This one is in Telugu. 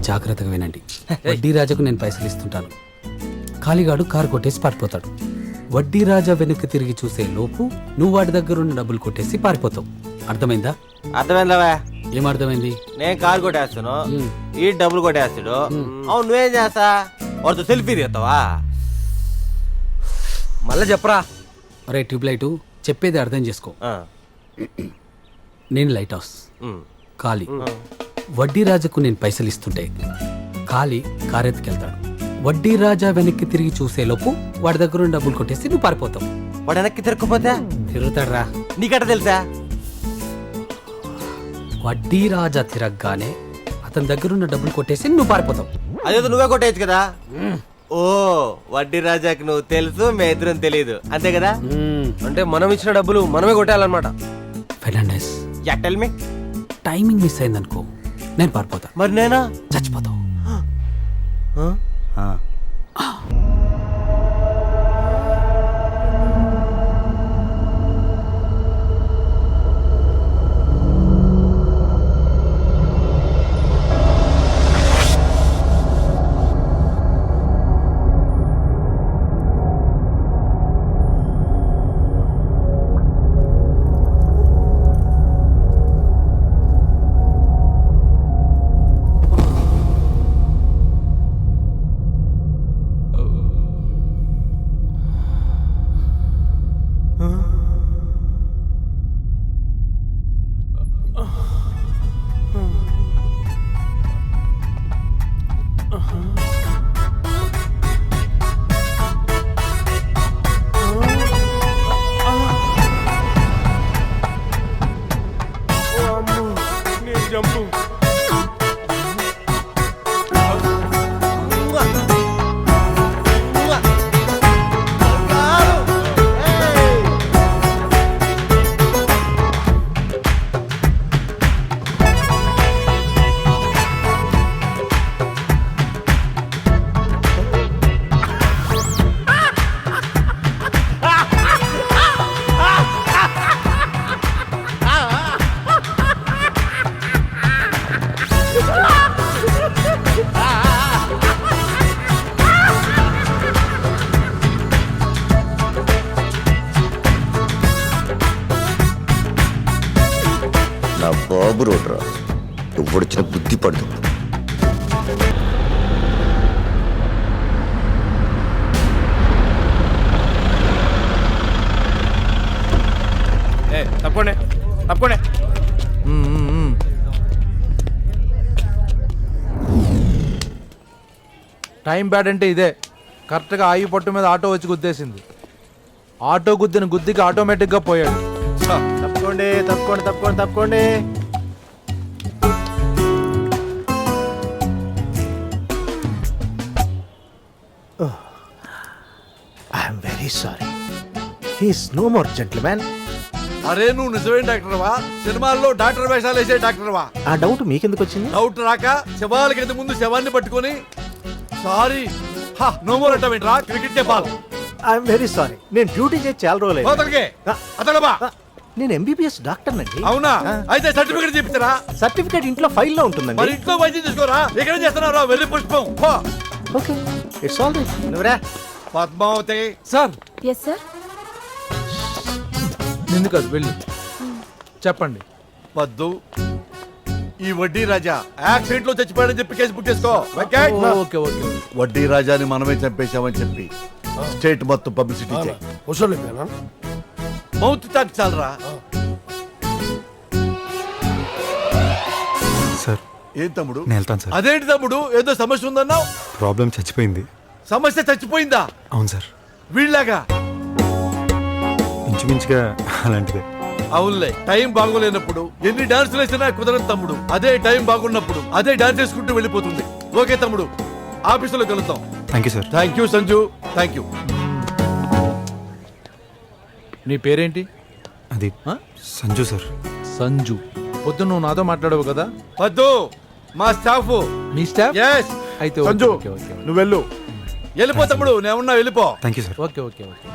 జాగ్రత్తగా వినండి. వడ్డీ రాజాకు నేను పైసలు ఇస్తుంటాను. కాలిగాడు కారు కొట్టేసి పారిపోతాడు. వడ్డీ రాజా వెనక్కి తిరిగి చూసే లోపు నువ్వు వాడి దగ్గర ఉన్న డబ్బులు కొట్టేసి పారిపోతావు. అర్థమైందా? అర్థమైందా? ఏం అర్థమైంది? నేను కారు కొట్టేస్తాను, ఈ డబ్బులు కొట్టేస్తాడు. అవును, నువ్వేం చేస్తా? వాడితో సెల్ఫీ తీస్తావా? మళ్ళీ చెప్పరా. అరే ట్యూబ్లైటు, చెప్పేది అర్థం చేసుకో. నేను లైట్ హౌస్, కాలి వడ్డీ రాజాకు నేను పైసలు ఇస్తుంటే కాలి కారెత్తుకెళ్తాడు. వడ్డీ రాజా వెనక్కి తిరిగి చూసేలోపు వాడి దగ్గర ఉన్న డబ్బులు కొట్టేసి నువ్వు పారిపోతావు. వాడు వెనక్కి తిరగకపోతే తిరుగుతాడ్రా. నీకట్ట తెలుసా? వడ్డీ రాజా తిరగగానే అతని దగ్గర ఉన్న డబ్బులు కొట్టేసి నువ్వు పారిపోతావు. అదేదో నువ్వే కొట్టేయచ్చు కదా. ఓ, వడ్డీ రాజాకి నువ్వు తెలుసు, మే ఇద్దరం తెలియదు, అంతే కదా? అంటే మనం ఇచ్చిన డబ్బులు మనమే కొట్టాలన్నమాట. Fernandes, yeah tell me. Timing miss అయిందనుకో నేను పారిపోతా. మరి నేనా? చచ్చిపోతావు. నా బాబు రోడ్రా, ఎవడొచ్చిన బుద్ధి పడదు. తప్పండి తప్పండి. టైం బ్యాడ్ అంటే ఇదే. కరెక్ట్గా ఆగి పట్టు మీద ఆటో వచ్చి గుద్దేసింది. ఆటో గుద్దిన గుద్దికి ఆటోమేటిక్గా పోయాడు. తప్పుకోండి తప్పుకోండి తప్పుకోండి తప్పుకోండి. I'm very sorry. He's no more gentlemen. అరే నువ్వు నిజమైన డాక్టర్వా? సినిమాల్లో డాక్టర్ వేషాలు వేసే డాక్టర్వా? ఆ డౌట్ మీకెందుకు వచ్చింది? డౌట్ రాక శవాలకి ఎంత ముందు శవాన్ని పట్టుకొని సారీ నో మోర్ అంటావేంట్రా? Cricket ball. I'm very sorry. నేను డ్యూటీ చేసి చాలా రోజులు. అతడబా నేను ఎంబీబీఎస్ డాక్టర్ నండి. అవునా? అయితే సర్టిఫికేట్ చూపించరా. సర్టిఫికేట్ ఇంట్లో ఫైల్లో మరి ఉంటుందండి. ఇంట్లో వైద్యం చేసుకోరా. ఎక్కడ చేస్తున్నారా? వెళ్ళి పుష్పం. Okay, it's all right. నువ్వురా పద్మావతి. Sir yes sir. నిన్ను కాదు, వెళ్ళి చెప్పండి. పద్దు, ఈ వడ్డీ రాజా యాక్సిడెంట్ లో చచ్చిపోయాడని చెప్పి కేసు బుక్ చేసుకో. Okay okay. వడ్డీ రాజాని మనమే చంపేశామని చెప్పి స్టేట్ మొత్తం పబ్లిసిటీ చేయి. మౌత్ టాక్ చాలరా. సార్ ఏం తమ్ముడు? నేను వెళ్తాను సార్. అదేంటి తమ్ముడు, ఏదో సమస్య ఉందన్నావు? ప్రాబ్లం చచ్చిపోయింది. సమస్య చచ్చిపోయిందా? అవును సార్. వీళ్ళగా ఇంచుమించుగా అలాంటిదే. అవునులే, టైం బాగోలేనప్పుడు ఎన్ని డాన్సులు వేసినా కుదరదు తమ్ముడు. అదే టైం బాగున్నప్పుడు అదే డాన్స్ చేసుకుంటూ వెళ్ళిపోతుంది. ఓకే తమ్ముడు, ఆఫీసులో కలుద్దాం. Thank you sir. Thank you Sanju, thank you. నీ పేరేంటి? అది సంజు సార్. సంజు. పొద్దున్న నువ్వు నాతో మాట్లాడవు కదా? వద్దు, మా స్టాఫ్. మీ స్టాఫ్? yes అయితే సంజు, ఓకే ఓకే. నువ్వు వెళ్ళిపో తమ్ముడు. నేనున్నా, వెళ్ళిపో. Thank you sir. Okay okay okay.